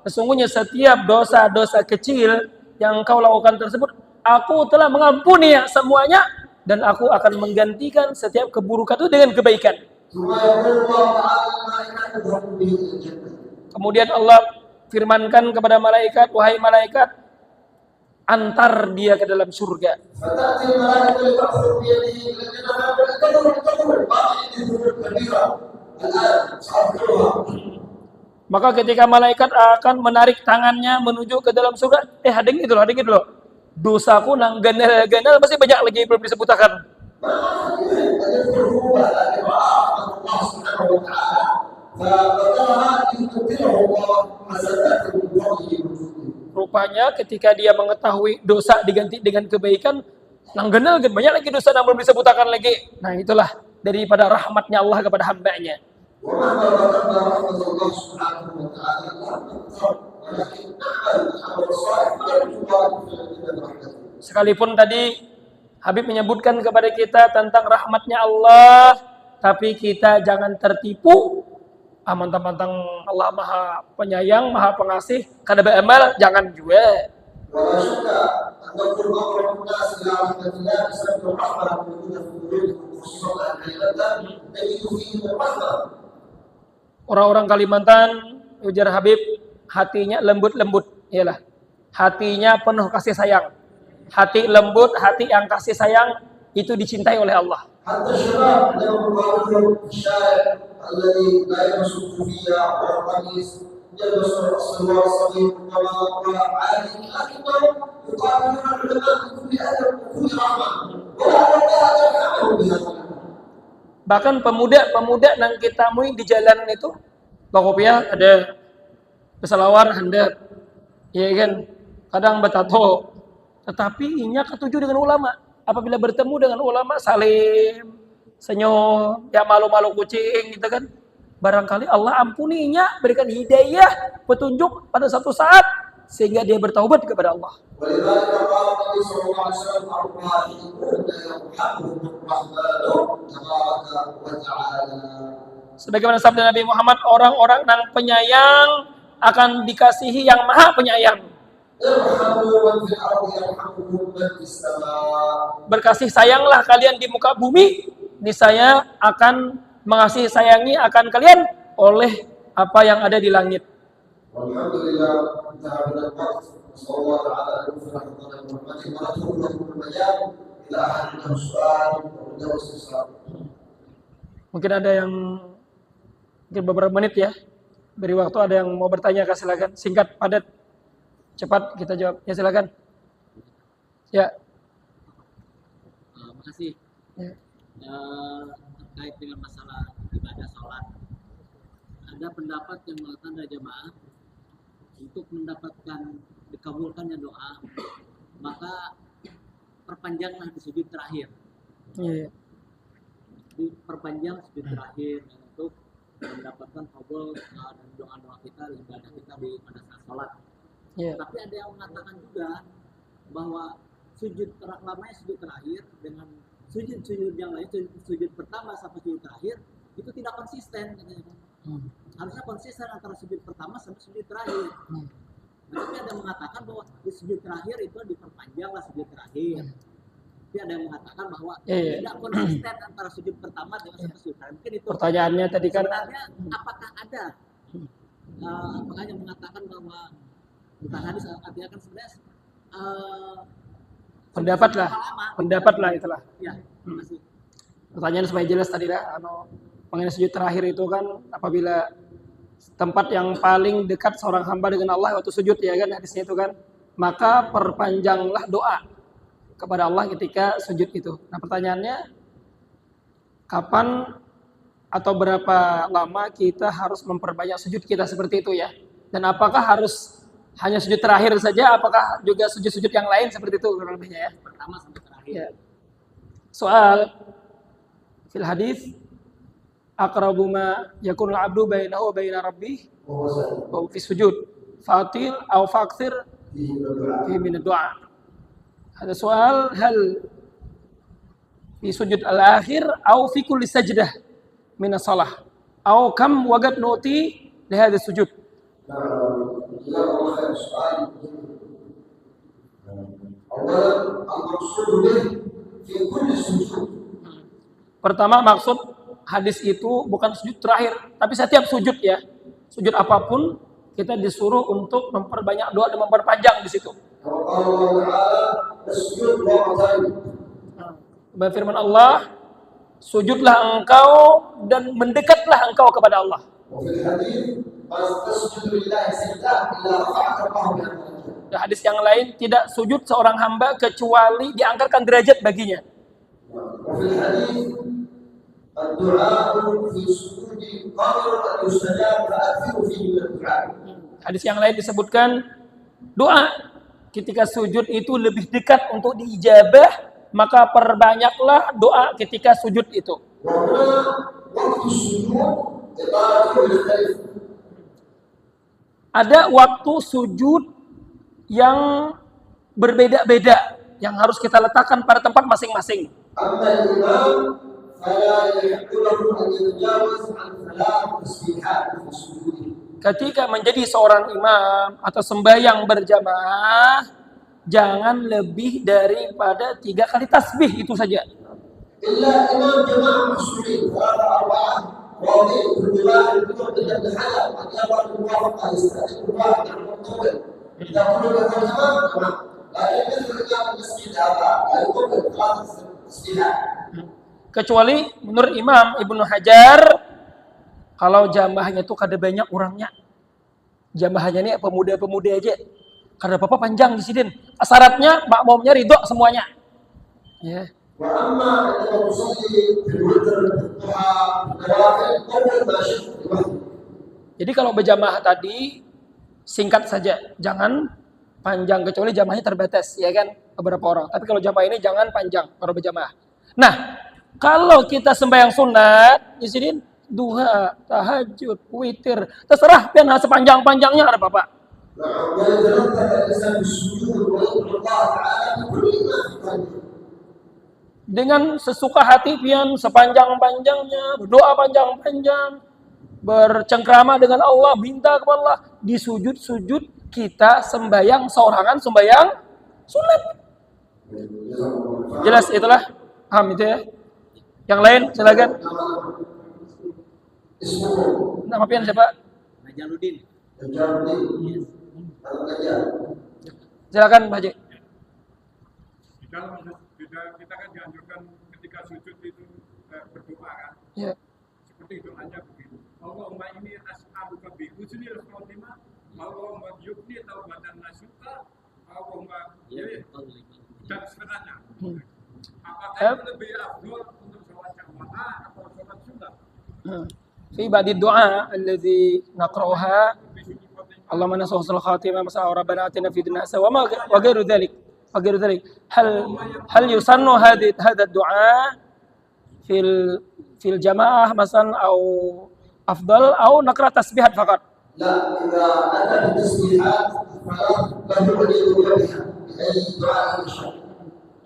sesungguhnya setiap dosa-dosa kecil yang engkau lakukan tersebut, aku telah mengampuni ya semuanya, dan aku akan menggantikan setiap keburukan itu dengan kebaikan. Kemudian Allah firmankan kepada malaikat, wahai malaikat, antar dia ke dalam surga. Maka ketika malaikat akan menarik tangannya menuju ke dalam surga, hading gitu loh. Dosaku nang ganal-ganal masih banyak lagi belum disebutkan. Rupanya ketika dia mengetahui dosa diganti dengan kebaikan, nang ganal banyak lagi dosa yang belum disebutkan lagi. Nah itulah daripada rahmatnya Allah kepada hambanya. Sekalipun tadi Habib menyebutkan kepada kita tentang rahmatnya Allah, tapi kita jangan tertipu. Mentang-mentang Allah Maha Penyayang, Maha Pengasih, kada beramal, jangan juga. Orang-orang Kalimantan, ujar Habib, hatinya lembut-lembut, iyalah. Hatinya penuh kasih sayang. Hati lembut, hati yang kasih sayang itu dicintai oleh Allah. الذي لا يلبس الكوفية ولا القميص يلبس السروال الصغير كما قال عادي لكنهم يقابلون العلماء بكل أدب وكل رحمة ولا يتحملوا بهذا. Bahkan pemuda-pemuda yang kita temui di jalan itu, Bakopiah ada, peselawar handap, ya kan, kadang bertato, tetapi inya ketujuh dengan ulama. Apabila bertemu dengan ulama, salim, senyum, ya malu-malu kucing gitu kan. Barangkali Allah ampuninya, berikan hidayah, petunjuk pada satu saat sehingga dia bertaubat kepada Allah. ولذلك قال النبي صلى الله عليه وسلم الراحمون يرحمهم الرحمن تبارك وتعالى. Sebagaimana sabda Nabi Muhammad, orang-orang yang penyayang akan dikasihi yang maha penyayang. ارحموا من في الأرض يرحمكم من في السماء. Berkasih sayanglah kalian di muka bumi, niscaya akan mengasihi sayangi akan kalian oleh apa yang ada di langit. Walhamdulillah, انتهى من الوقت. نسأل الله تعالى أن يغفر لنا ورحمته ونترك لكم المجال إلى أحد عنده سؤال أو عنده استفسار. Mungkin ada yang beberapa menit ya, beri waktu, ada yang mau bertanya, silakan, singkat, padat, cepat kita jawab. Ya silakan. Ya. Makasih. Ya. Terkait dengan masalah ibadah sholat, ada pendapat yang mengatakan dari jamaah untuk mendapatkan dikabulkannya doa, maka perpanjanglah di sujud terakhir. Iya. Perpanjang sujud terakhir untuk mendapatkan kabul dan doa-doa kita, ibadah kita di pada saat sholat. Iya. Tapi ada yang mengatakan juga bahwa sujud lamanya sujud terakhir dengan sujud yang lain, sujud pertama sampai sujud terakhir itu tidak konsisten katanya. Harusnya konsisten antara sujud pertama sampai sujud terakhir. Tapi ada yang mengatakan bahwa di sujud terakhir itu diperpanjanglah sujud terakhir. Tapi ada yang mengatakan bahwa tidak konsisten antara sujud pertama dengan sampai sujud terakhir. Mungkin itu Pertanyaannya tadi kan, sebenarnya apakah ada apakah yang mengatakan bahwa bukan hadis, artinya kan sebenarnya pendapat lah itulah. Ya, terima kasih. Pertanyaan supaya jelas tadi lah, mengenai sujud terakhir itu kan apabila tempat yang paling dekat seorang hamba dengan Allah waktu sujud, ya kan, hadisnya itu kan, maka perpanjanglah doa kepada Allah ketika sujud itu. Nah pertanyaannya, kapan atau berapa lama kita harus memperbanyak sujud kita seperti itu ya? Dan apakah harus hanya sujud terakhir saja? Apakah juga sujud-sujud yang lain seperti itu kurang lebihnya ya? Pertama sampai terakhir. Ya. Soal fil hadis, aqrabu ma yakunu al-'abdu bainahu wa baina rabbih wa fi sujud fatil aw faqsir fi min ad-du'a. Ada soal, hal fi sujud al-akhir aw fi kulli sajdah min as-salah aw kam waqt nuti li hadha sujud. Pertama, maksud hadis itu bukan sujud terakhir, tapi setiap sujud ya. Sujud apapun kita disuruh untuk memperbanyak doa dan memperpanjang di situ. Firman Allah, sujudlah engkau dan mendekatlah engkau kepada Allah. Di hadis yang lain, tidak sujud seorang hamba kecuali diangkatkan derajat baginya. Hadis yang lain disebutkan doa ketika sujud itu lebih dekat untuk diijabah, maka perbanyaklah doa ketika sujud itu. Ada waktu sujud yang berbeda-beda yang harus kita letakkan pada tempat masing-masing. Ketika menjadi seorang imam atau sembahyang berjamaah, jangan lebih daripada 3 kali tasbih, itu saja. Kecuali menurut Imam Ibnu Hajar, Kalau jamaahnya tuh kada banyak orangnya. Jamaahnya ini pemuda-pemuda aja. Kada apa-apa panjang di sini. Syaratnya makmumnya ridho semuanya. Ya. وأما عندما تصلي في الوتر الضحى النوافل طول ما شئت لوحدك. Jadi kalau berjamaah tadi singkat saja, jangan panjang kecuali jamaahnya terbatas, ya kan beberapa orang. Tapi kalau jamaah ini jangan panjang kalau berjamaah. Nah, kalau kita sembahyang sunat di sini duha, tahajud, witir, terserah pian sepanjang-panjangnya ada Bapak. ويتردد الإنسان بالسجود ويدعو الله تعالى بكل ما في قلبه. Dengan sesuka hati pian sepanjang-panjangnya, berdoa panjang-panjang, bercengkrama dengan Allah, minta kepada Allah, di sujud-sujud kita sembahyang seorangan sembahyang sunat. Jelas itulah, paham itu ya. Yang lain silakan. Nama pian siapa? Najaluddin. Silakan Pak Haji. Kita kan dianjurkan ketika sujud itu berdoa kan. Ya. Seperti doanya begitu. Allahumma inni as'aluka bi husnil khotimah, Allahumma yubni taubatan nasuha, Allahumma dan seterusnya. Apakah itu lebih afdal untuk sholat jamaah atau sholat sunat? Fi ba'di du'a alladhi naqra'uha Allahumma nasuhul khatimah mas'a rabbana atina fid dunya hasanah wa ghairu dzalik. وغير ذلك هل يسن هذا الدعاء في الجماعة مثلا أو أفضل أو نقرأ تسبيحات فقط؟ لا، إذا أتى بالتسبيحات فلا يعلن بها بأي دعاء يشاء.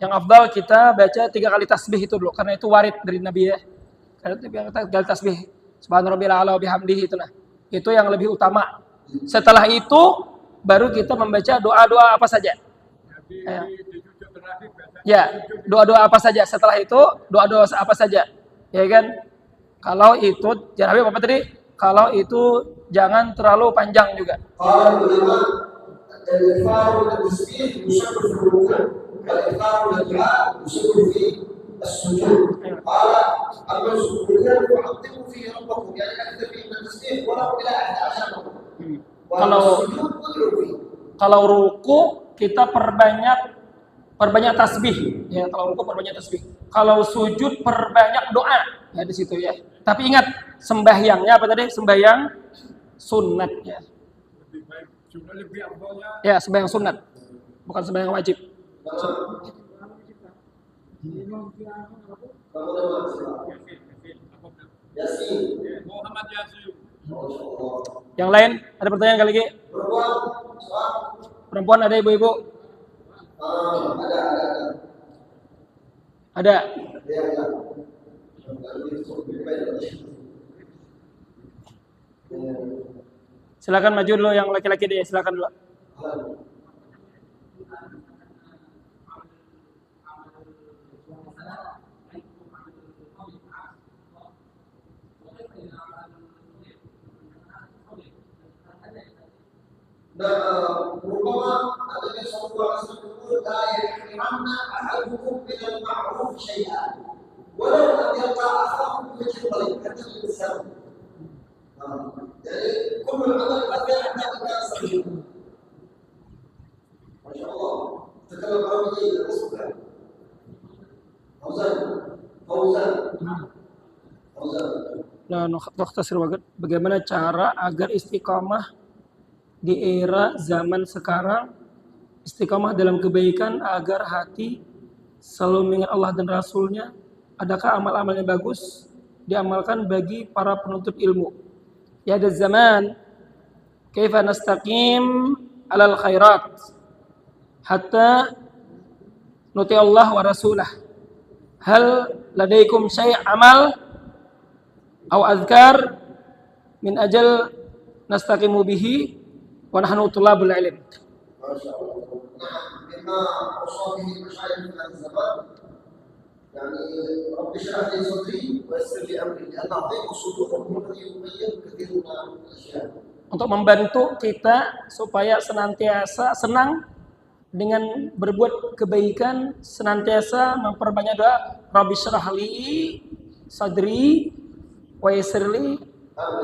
Yang afdal kita baca 3 kali tasbih itu dulu karena itu warid dari Nabi ya. Karena 3 kali tasbih subhanarabbiyal a'la wa bihamdihi itu nah. Itu yang lebih utama. Setelah itu baru kita membaca doa-doa apa saja. Ya, doa-doa apa saja. Setelah itu doa-doa apa saja, ya kan? Kalau itu, jangan apa tadi? Kalau itu jangan terlalu panjang juga. Kalau ruku kita perbanyak tasbih ya, kalau ruku perbanyak tasbih. Kalau sujud perbanyak doa ya di situ ya. Tapi ingat sembahyangnya apa tadi? Sembahyang sunat ya. Ya, sembahyang sunat. Bukan sembahyang wajib. Muhammad Yasin. Yang lain ada pertanyaan kali lagi? Perempuan ada ibu-ibu? Ada. Silakan maju dulu yang laki-laki deh, silakan dulu. ربما النبي صلى الله عليه وسلم يقول لا يحرمن احدكم من المعروف شيئا ولو ان يلقى اخاه بوجه طريق حتى الانسان. يعني كل العمل قد يحتاج الى صحيح. ما شاء الله تكلم عربي جيد اسمع. فوزان. Nah, Nukhtasir banget bagaimana cara agar istiqamah di era zaman sekarang, istiqamah dalam kebaikan agar hati selalu mengingat Allah dan Rasulnya. Adakah amal-amal yang bagus diamalkan bagi para penuntut ilmu? Ya ada zaman kaifa nastaqim alal khairat hatta nuti Allah wa rasulah. Hal ladaikum syai' amal atau azkar min ajal nastaqimu bihi wa nahnu tulabul ilm. ما شاء الله. نعم مما اوصى به المشايخ في هذا الزمان يعني رب اشرح لي صدري ويسر لي امري لان عظيم الصدور هو الذي يبين كثير من الاشياء. Untuk membantu kita supaya senantiasa senang dengan berbuat kebaikan, senantiasa memperbanyak doa. Rabbi syrah li sadri wa yassir li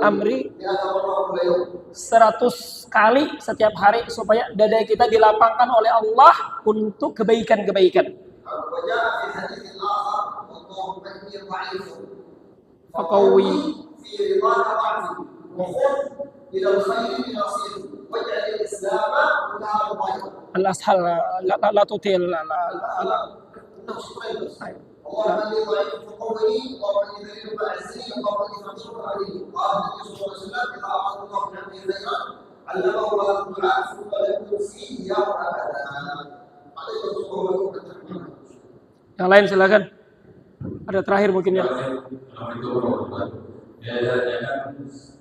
Amri 100 مرة كل يوم. 100 kali setiap hari supaya dada kita dilapangkan oleh Allah untuk kebaikan-kebaikan. وجاء في حديث آخر اللهم إني ضعيف Faqawi. في رضاك ضعفي وخذ إلى الخير بنصيري واجعل الإسلام منتهى الغاية. Al-ashal la tutil la اللهم اني ضعيف فقوي اللهم اني ذليل فاعزني اللهم اني فقير فاغنني قال النبي صلى الله عليه وسلم اذا اعطى الله نعمه خيرا علمه هذا الدعاء ثم يكون فيه يا ابدا عليه الصلاه Yang lain silakan. Ada terakhir mungkin ya. Assalamualaikum warahmatullahi wabarakatuh.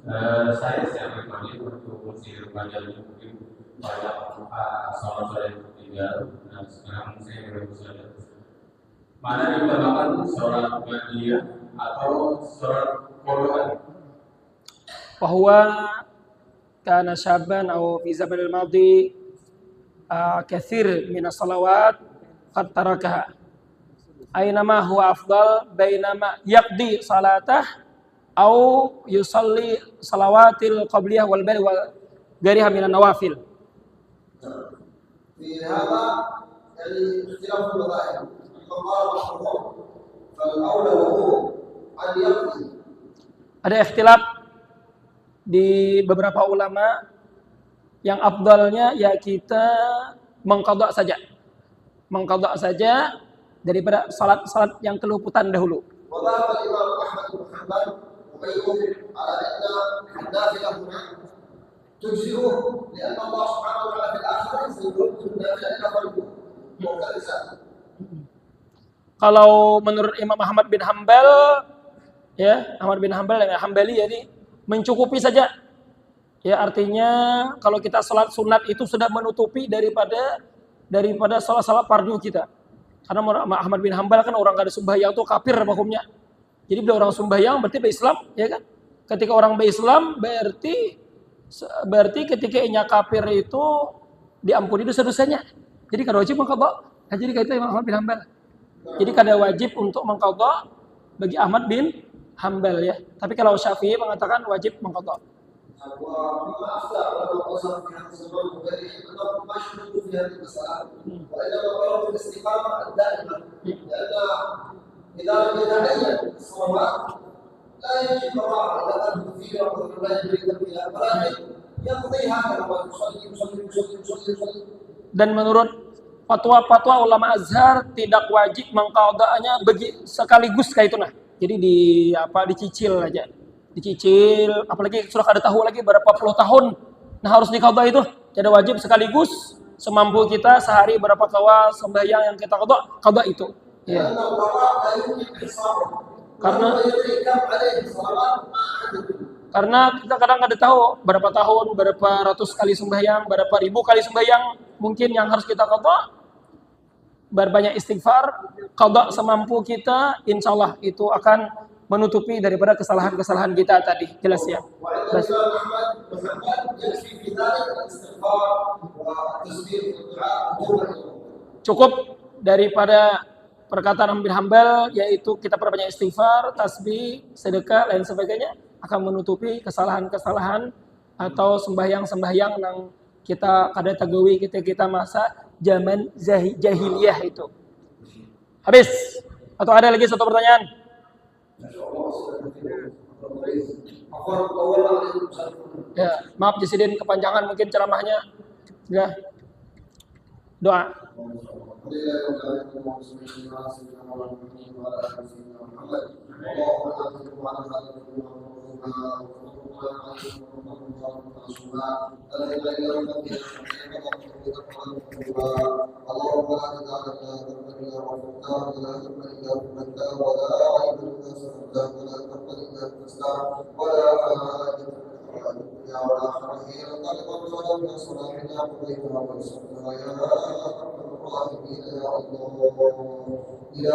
Ya, saya siap pribadi untuk musir belajarnya mungkin banyak soal saya yang tertinggal dan sekarang saya baru saja. Mana diutamakan sholat ba'diyah atau sholat qadaan? Bahwa kana syaban atau fi zaman al-madi kathir min as-salawat qad tarakaha. Aynama huwa afdal bainama yaqdi salatah au yusalli salawatil qabliyah wal bari wa ghairiha minan nawafil. في هذا يعني اختلاف المذاهب فقال بعضهم فالاولى وهو ان يقضي. Ada ikhtilaf di beberapa ulama yang afdalnya ya kita mengqadha saja. Mengqadha saja daripada salat yang keluputan dahulu. وذهب الامام احمد بن حنبل وغيره على ان النافله هنا تجزئه لان الله سبحانه وتعالى في الاخره سيرد النافله الى فرده وكالانسان. Kalau menurut Imam Ahmad bin Hanbal, ya Ahmad bin Hanbal yang Hambali jadi mencukupi saja. Ya artinya kalau kita salat sunat itu sudah menutupi daripada salat fardu kita. Karena Ahmad bin Hanbal kan orang kada sembahyang itu kafir hukumnya. Jadi bila orang sembahyang berarti berislam, ya kan? Ketika orang berislam berarti ketika inya kafir itu diampuni dosa-dosanya. Jadi kada wajib mengqadha. Nah, jadi kata Imam Ahmad bin Hanbal. Jadi kada wajib untuk mengqadha bagi Ahmad bin Hanbal ya. Tapi kalau Syafi'i mengatakan wajib mengqadha. ومما افتى علماء الازهر في هذا الزمان وغيره انهم ما يشترطوا في هذه المساله وانما طلبوا الاستقامه الدائمه لان اذا لم يتعين الصلوات لا يجب قضاء اذا كان كثيرا ومثلا لا يجري تنبيها ولكن يقضي هكذا يصلي. Dan menurut fatwa ulama Azhar tidak wajib mengqadha'nya sekaligus kayak itu nah. Jadi dicicil aja. Dicicil, apalagi sudah kada tahu lagi berapa puluh tahun. Nah harus diqadha itu. Tidak wajib sekaligus semampu kita sehari berapa kawa sembahyang yang kita qadha itu. Ya. Karena kita kadang kada tahu berapa tahun, berapa ratus kali sembahyang, berapa ribu kali sembahyang mungkin yang harus kita qadha. Berbanyak istighfar, qadha semampu kita, insyaallah itu akan menutupi daripada kesalahan-kesalahan kita tadi. Jelas ya? Jelas. Cukup daripada perkataan bin Hanbal yaitu kita perbanyak istighfar, tasbih, sedekah, lain sebagainya akan menutupi kesalahan-kesalahan atau sembahyang-sembahyang yang kita kada tagawi kita masa zaman jahiliyah itu. Habis? Atau ada lagi satu pertanyaan? Ya, maaf Jasidin kepanjangan mungkin ceramahnya. Ya. Doa. إلى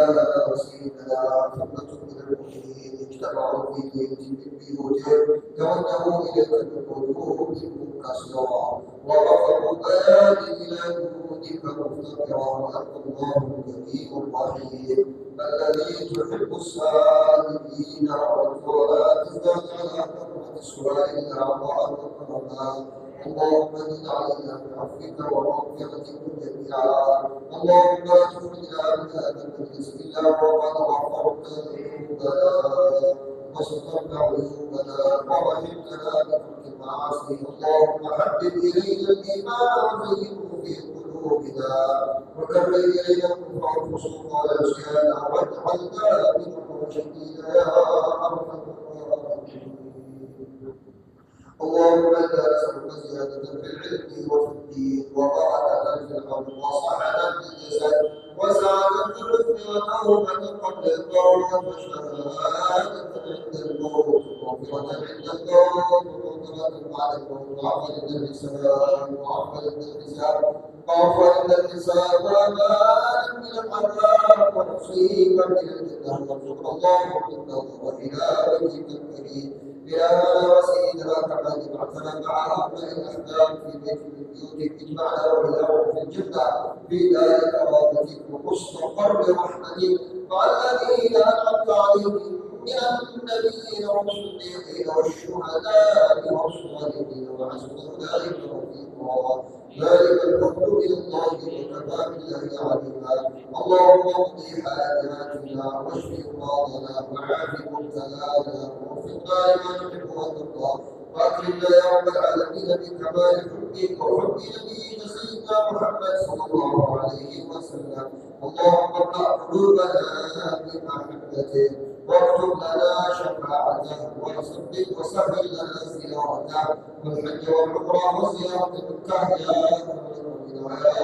وسيلنا فتنة من المؤمنين اجتمعوا في بيوتهم توجهوا إليك بقلوبهم كسرا ورفعوا ذلك إلى جنودك مفتقرا وأنت الله الكريم الرحيم الذي تحب السائلين والصلاة ذات السؤال إلا عطاء وكرما. اللهم زد علينا بعفوك ومغفرتك جميعا. اللهم لا تخرجنا من هذا المجلس إلا وقد غفرت ذنوبنا وسترت عيوبنا ورحمتنا بترك المعاصي. اللهم حبب إلينا الإيمان وزينه في قلوبنا وكره إلينا الكفر والفسوق والعصيان واجعلنا من الراشدين يا أرحم الراحمين. اللهم انا نسالك زياده في العلم وفي الدين وبركه في الارض وصحه في الجسد وسعاده في الرزق وتوبه قبل الموت وشهاده عند الموت ومغفره عند الموت ومغفره بعد الموت وعفوا عند الحساب وعفوا عند الحساب وعفوا عند الحساب وامان من العذاب ونصيبا من الجنه وارزق اللهم النظر الى وجهك الكريم يا وسيدنا كما جمعتنا مع أبناء الأحباب في بيت من بيوتك اجمعنا وإياهم في الجنة في دار كرامتك ومستقر رحمتك مع الذين أنعمت عليهم من النبيين والصديقين والشهداء والصالحين وحسن أولئك رفيقا. ذلك الفضل من الله وكفى بالله عليما. اللهم اقضي حاجاتنا واشف مرضنا وعاف مبتلانا ووفقنا لما تحب وترضى واكرمنا يا رب العالمين بكمال حبك وحب نبيك سيدنا محمد صلى الله عليه وسلم. اللهم اقطع قلوبنا بمحبته واكتب لنا شفاعته وصدق وسهل لنا زيارته والحج والعمره وزياره مكه يا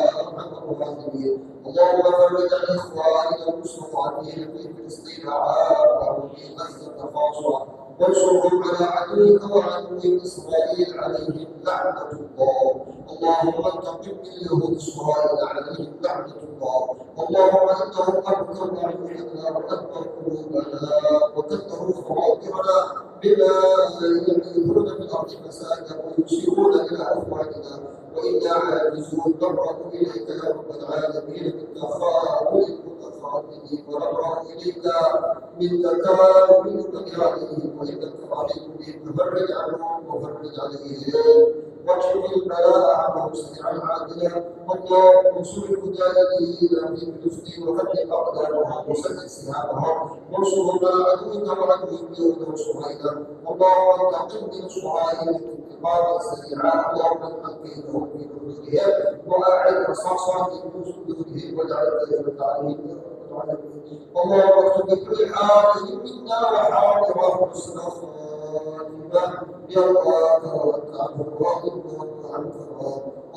ارحم الراحمين. اللهم فرج عن اخواننا المستضعفين في فلسطين عامه وفي غزه خاصه وانصرهم على عدوك وعدو اسرائيل عليهم لعنه الله. اللهم انتقم من يهود اسرائيل عليهم لعنه الله. اللهم انهم ابكوا عيوننا وادبر قلوبنا وكثروا خواطرنا بما يحيطون في الارض فسادا ويشيرون الى افواهنا وانا عاجزون نبرأ اليك يا رب العالمين من تخاذل المتخاذلين ونبرأ اليك من تكالب المتك عليهم وانك عليم بهم ففرج عنهم وفرج عليهم واكشف البلاء عنهم سريعا عاجلا. اللهم انصر المجاهدين في فلسطين وفرج اقدامهم وسدد سهامهم وانصرهم على عدوك وعدوهم يهود وصهيبا. اللهم انتقم من صهايب انتقاما سريعا. اللهم اجعل كيدهم في نحورهم واعد رصاصاتهم في صدورهم واجعل الدائره عليهم. اللهم اكتب بكل حاضر منا وحاضره حسن خاتمه يرضاك وتعفو وترضى عنك.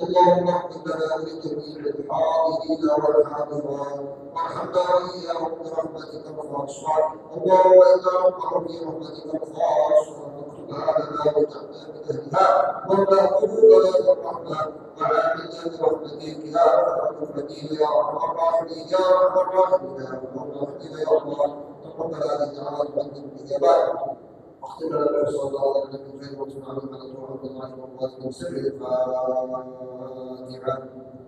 اللهم اغفر لنا ولجميع الحاضرين والحاضرات وارحمنا واياهم برحمتك الخاصه. اللهم انا نطمع في رحمتك الخاصه لنا وجعلنا من اهلها واملا قلوبنا بالرحمه وعاملنا برحمتك يا ارحم الراحمين يا ارحم الراحمين يا ارحم الراحمين يا ارحم الراحمين يا الله. تقبل هذه الدعوات وقدم الاجابات واختم لنا بصلاه الله على النبي وسلم على محمد وعلى اله وصحبه وسلم. الفاتحه.